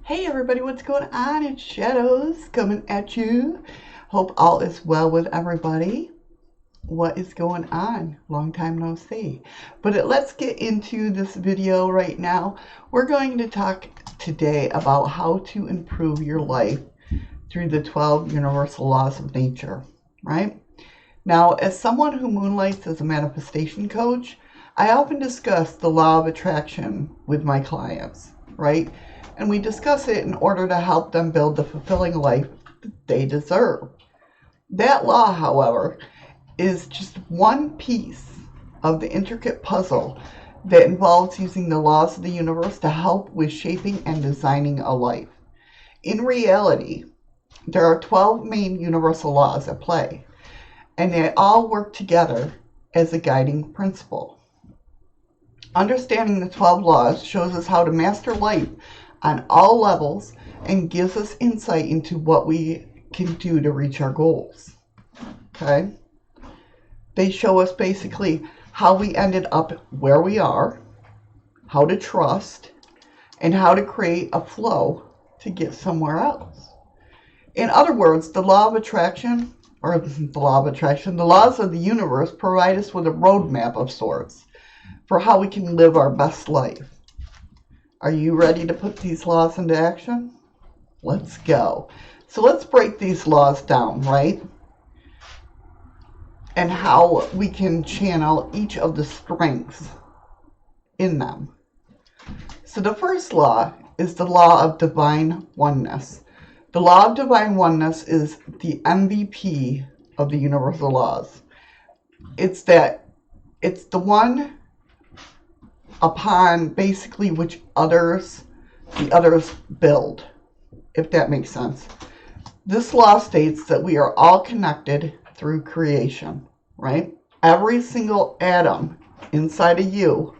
Hey everybody, what's going on? It's Shadows coming at you. Hope all is well with everybody. What is going on? Long time no see. But let's get into this video right now. We're going to talk today about how to improve your life through the 12 universal laws of nature, right? Now, as someone who moonlights as a manifestation coach, I often discuss the law of attraction with my clients, right? And we discuss it in order to help them build the fulfilling life that they deserve. That law, however, is just one piece of the intricate puzzle that involves using the laws of the universe to help with shaping and designing a life. In reality, there are 12 main universal laws at play, and they all work together as a guiding principle. Understanding the 12 laws shows us how to master life on all levels and gives us insight into what we can do to reach our goals. Okay? They show us basically how we ended up where we are, how to trust, and how to create a flow to get somewhere else. In other words, the law of attraction, the laws of the universe provide us with a roadmap of sorts for how we can live our best life. Are you ready to put these laws into action? Let's go. So let's break these laws down, right? And how we can channel each of the strengths in them. So the first law is the law of divine oneness. The law of divine oneness is the MVP of the universal laws. It's the one upon basically which the others build, if that makes sense. This law states that we are all connected through creation, right? Every single atom inside of you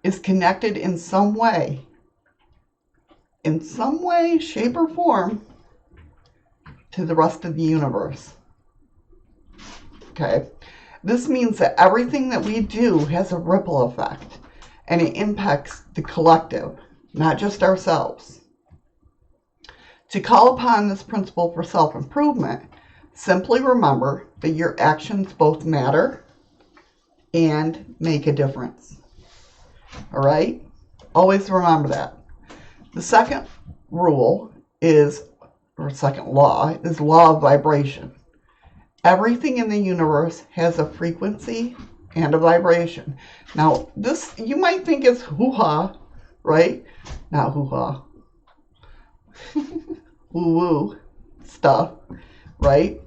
is connected in some way, shape, or form to the rest of the universe. Okay? This means that everything that we do has a ripple effect, and it impacts the collective, not just ourselves. To call upon this principle for self-improvement, simply remember that your actions both matter and make a difference. All right? Always remember that. The second law is law of vibration. Everything in the universe has a frequency and a vibration. Now, this, you might think is hoo-ha, right? Not hoo-ha. Woo-woo stuff, right?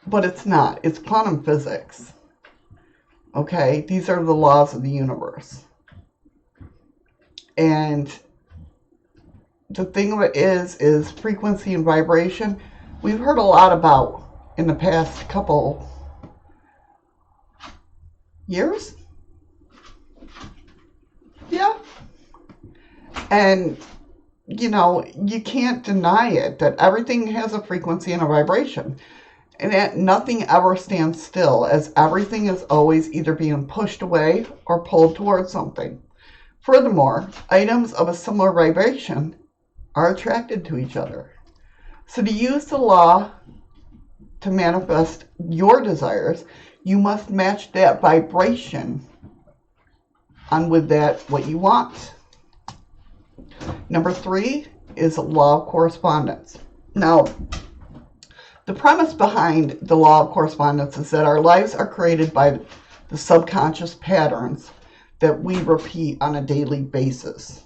But it's not. It's quantum physics. Okay? These are the laws of the universe. And the thing of it is frequency and vibration. We've heard a lot about in the past couple years. Yeah. And, you know, you can't deny it, that everything has a frequency and a vibration. And that nothing ever stands still, as everything is always either being pushed away or pulled towards something. Furthermore, items of a similar vibration are attracted to each other. So to use the law to manifest your desires, you must match that vibration on with that what you want. Number 3 is law of correspondence. Now, the premise behind the law of correspondence is that our lives are created by the subconscious patterns that we repeat on a daily basis.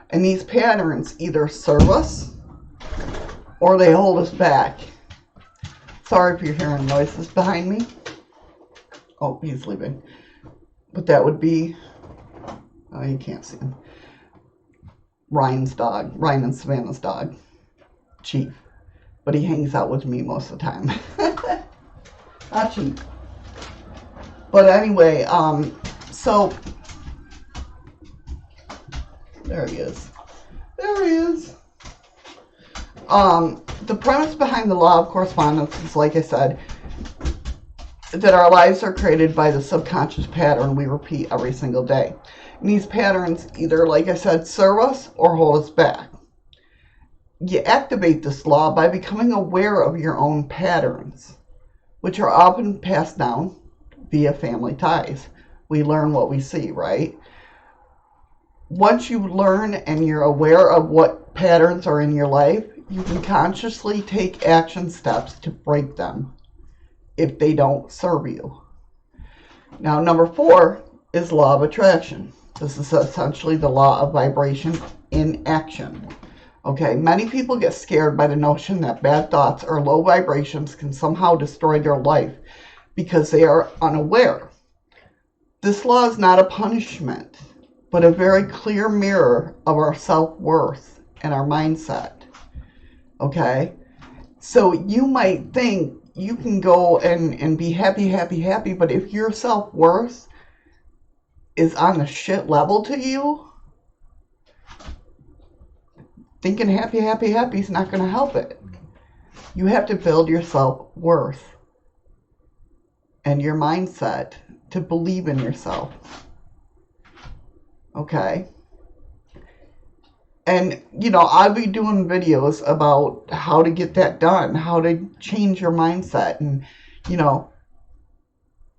And these patterns either serve us or they hold us back. Sorry if you're hearing noises behind me. Oh, he's leaving. But that would be, oh, you can't see him. Ryan and Savannah's dog, Chief. But he hangs out with me most of the time. Not Chief. But anyway, so, there he is. There he is. The premise behind the law of correspondence is, like I said, that our lives are created by the subconscious pattern we repeat every single day. And these patterns either, like I said, serve us or hold us back. You activate this law by becoming aware of your own patterns, which are often passed down via family ties. We learn what we see, right? Once you learn and you're aware of what patterns are in your life, you can consciously take action steps to break them if they don't serve you. Now, number 4 is law of attraction. This is essentially the law of vibration in action. Okay, many people get scared by the notion that bad thoughts or low vibrations can somehow destroy their life because they are unaware. This law is not a punishment, but a very clear mirror of our self-worth and our mindset. Okay, so you might think you can go and be happy, but if your self-worth is on the shit level to you, thinking happy is not going to help it. You have to build your self-worth and your mindset to believe in yourself. Okay? And, you know, I'll be doing videos about how to get that done, how to change your mindset and, you know,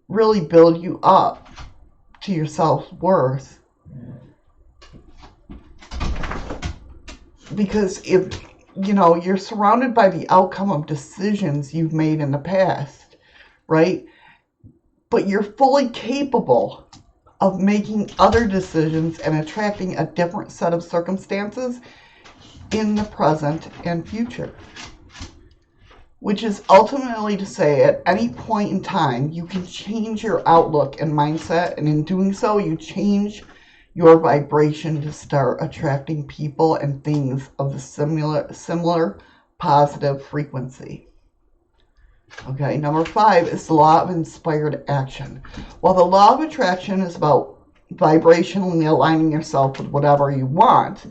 really build you up to your self-worth. Because if, you know, you're surrounded by the outcome of decisions you've made in the past, right? But you're fully capable of making other decisions and attracting a different set of circumstances in the present and future. Which is ultimately to say, at any point in time, you can change your outlook and mindset, and in doing so, you change your vibration to start attracting people and things of the similar positive frequency. Okay, number 5 is the law of inspired action. While the law of attraction is about vibrationally aligning yourself with whatever you want,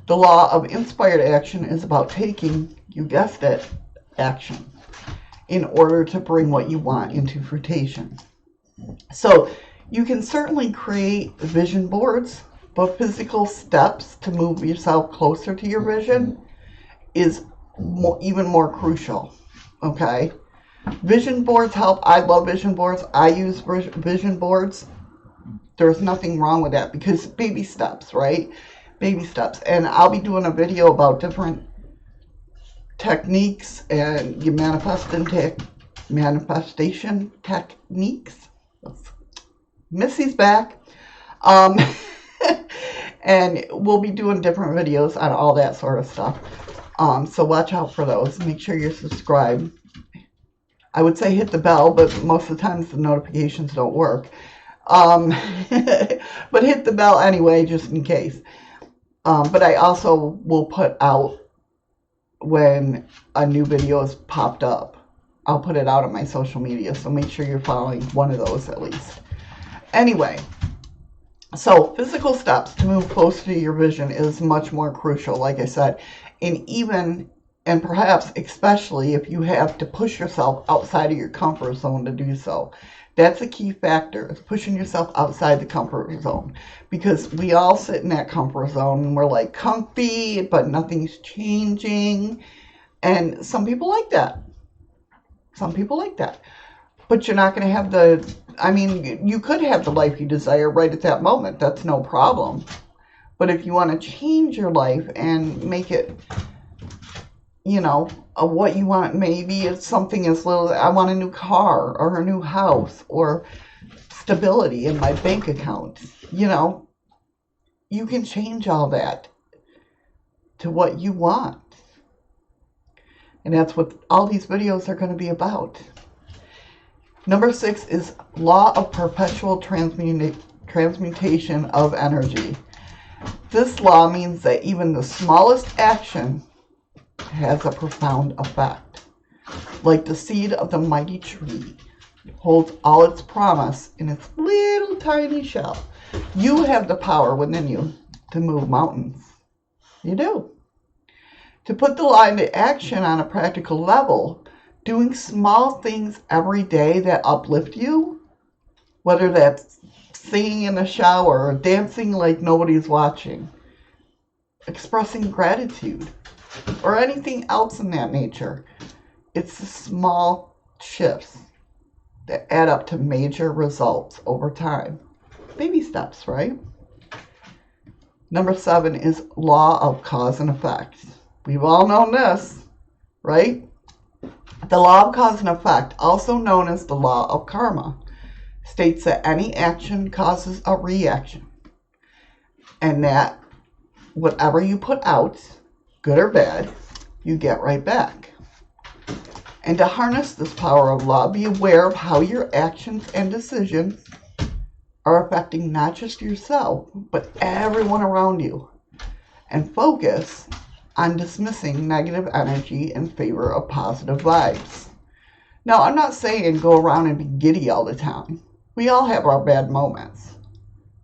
the law of inspired action is about taking, you guessed it, action in order to bring what you want into fruition. So you can certainly create vision boards, but physical steps to move yourself closer to your vision is even more crucial. Okay? Vision boards help. I love vision boards. I use vision boards. There's nothing wrong with that because baby steps, right? Baby steps. And I'll be doing a video about different techniques and your manifestation techniques. Missy's back. And we'll be doing different videos on all that sort of stuff. So watch out for those. Make sure you're subscribed. I would say hit the bell, but most of the times the notifications don't work. But hit the bell anyway, just in case. But I also will put out when a new video is popped up. I'll put it out on my social media, so make sure you're following one of those at least. Anyway, so physical steps to move closer to your vision is much more crucial, like I said. And perhaps especially if you have to push yourself outside of your comfort zone to do so. That's a key factor, is pushing yourself outside the comfort zone. Because we all sit in that comfort zone and we're like comfy, but nothing's changing. And some people like that. Some people like that. But you're not going to have you could have the life you desire right at that moment. That's no problem. But if you want to change your life and make it, you know, what you want, maybe it's something as little as I want a new car or a new house or stability in my bank account. You know, you can change all that to what you want. And that's what all these videos are going to be about. Number 6 is law of perpetual transmutation of energy. This law means that even the smallest action has a profound effect. Like the seed of the mighty tree holds all its promise in its little tiny shell. You have the power within you to move mountains. You do. To put the law into action on a practical level, doing small things every day that uplift you, whether that's singing in the shower, or dancing like nobody's watching, expressing gratitude, or anything else in that nature. It's the small shifts that add up to major results over time. Baby steps, right? Number 7 is law of cause and effect. We've all known this, right? The law of cause and effect, also known as the law of karma, states that any action causes a reaction, and that whatever you put out, good or bad, you get right back. And to harness this power of law, be aware of how your actions and decisions are affecting not just yourself, but everyone around you. And focus on dismissing negative energy in favor of positive vibes. Now, I'm not saying go around and be giddy all the time. We all have our bad moments,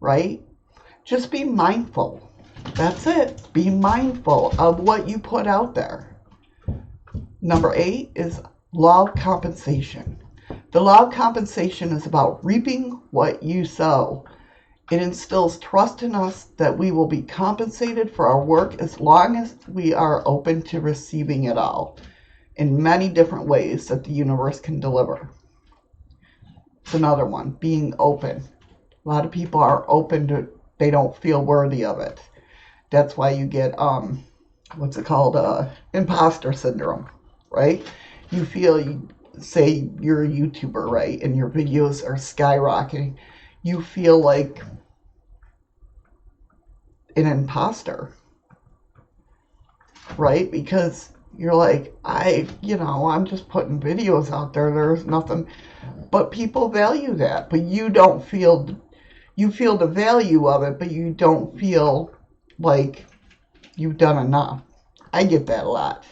right? Just be mindful. That's it. Be mindful of what you put out there. Number 8 is law of compensation. The law of compensation is about reaping what you sow. It instills trust in us that we will be compensated for our work as long as we are open to receiving it all in many different ways that the universe can deliver. It's another one, being open. A lot of people are open to, they don't feel worthy of it. That's why you get, what's it called, imposter syndrome, right? You feel, say you're a YouTuber, right, and your videos are skyrocketing. You feel like an imposter, right? Because you're like, I'm just putting videos out there. There's nothing, but people value that. But you don't feel, you feel the value of it, but you don't feel like you've done enough. I get that a lot.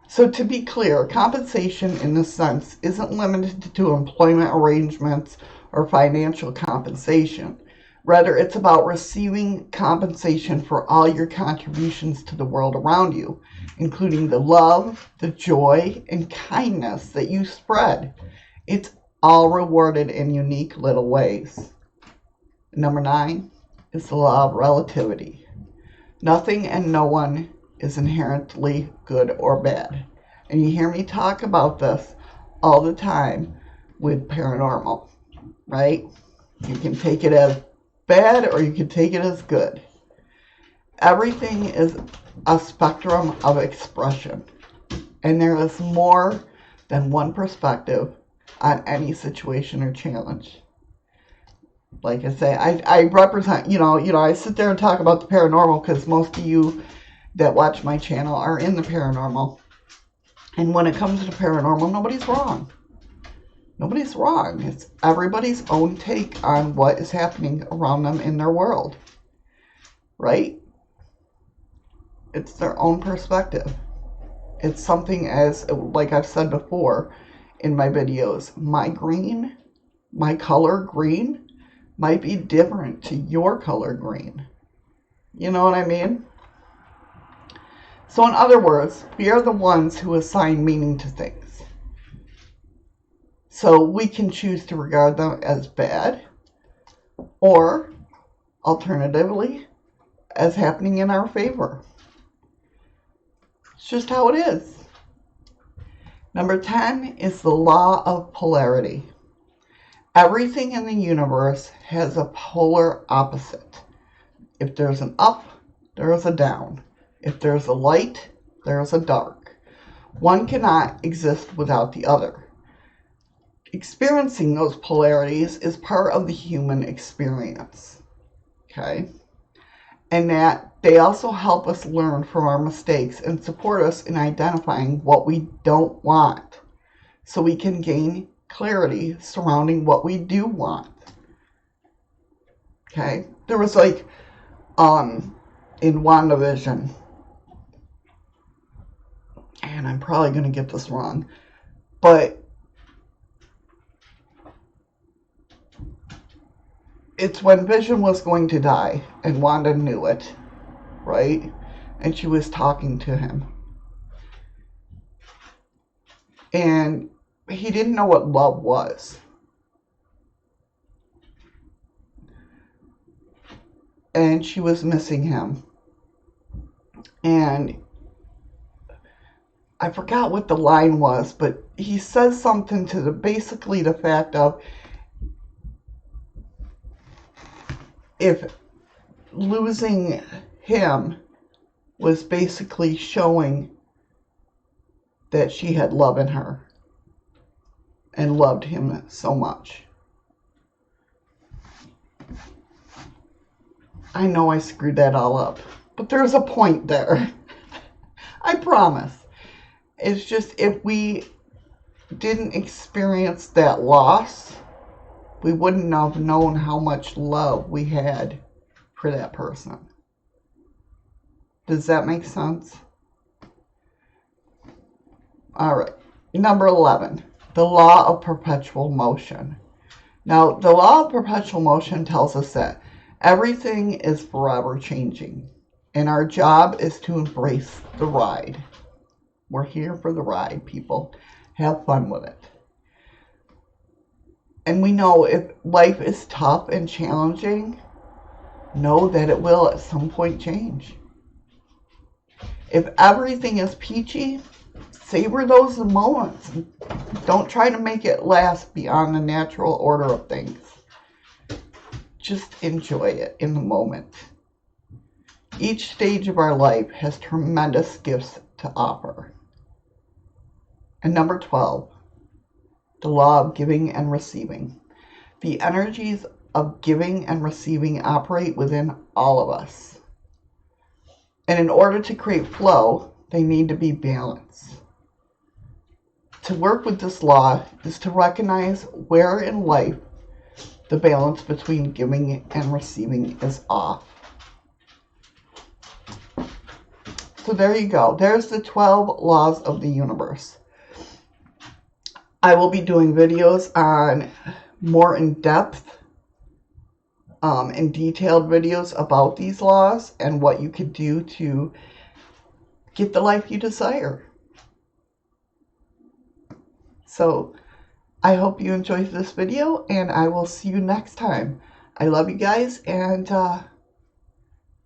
So to be clear, compensation in this sense isn't limited to employment arrangements or financial compensation. Rather, it's about receiving compensation for all your contributions to the world around you, including the love, the joy, and kindness that you spread. It's all rewarded in unique little ways. Number 9 is the law of relativity. Nothing and no one is inherently good or bad. And you hear me talk about this all the time with paranormal, right? You can take it as bad or you can take it as good. Everything is a spectrum of expression, and there is more than one perspective on any situation or challenge. Like I say, I represent, I sit there and talk about the paranormal because most of you that watch my channel are in the paranormal. And when it comes to the paranormal, nobody's wrong. Nobody's wrong. It's everybody's own take on what is happening around them in their world. Right? It's their own perspective. It's something as, like I've said before in my videos, my color green might be different to your color green. You know what I mean? So in other words, we are the ones who assign meaning to things. So we can choose to regard them as bad, or alternatively, as happening in our favor. It's just how it is. Number 10 is the law of polarity. Everything in the universe has a polar opposite. If there's an up, there is a down. If there's a light, there's a dark. One cannot exist without the other. Experiencing those polarities is part of the human experience. Okay? And that they also help us learn from our mistakes and support us in identifying what we don't want, so we can gain clarity surrounding what we do want. Okay? There was like, in WandaVision, and I'm probably going to get this wrong, but it's when Vision was going to die, and Wanda knew it, right? And she was talking to him. And he didn't know what love was. and she was missing him. And I forgot what the line was, but he says something to basically the fact of, if losing him was basically showing that she had love in her and loved him so much. I know I screwed that all up, but there's a point there. I promise. It's just, if we didn't experience that loss, we wouldn't have known how much love we had for that person. Does that make sense? All right. Number 11, the law of perpetual motion. Now, the law of perpetual motion tells us that everything is forever changing, and our job is to embrace the ride. We're here for the ride, people. Have fun with it. And we know if life is tough and challenging, know that it will at some point change. If everything is peachy, savor those moments. Don't try to make it last beyond the natural order of things. Just enjoy it in the moment. Each stage of our life has tremendous gifts to offer. And number 12, the law of giving and receiving. The energies of giving and receiving operate within all of us. And in order to create flow, they need to be balanced. To work with this law is to recognize where in life the balance between giving and receiving is off. So there you go. There's the 12 laws of the universe. I will be doing videos on more in-depth and detailed videos about these laws and what you could do to get the life you desire. So I hope you enjoyed this video, and I will see you next time. I love you guys, and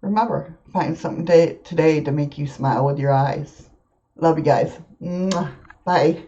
remember, find something today to make you smile with your eyes. Love you guys. Mwah. Bye.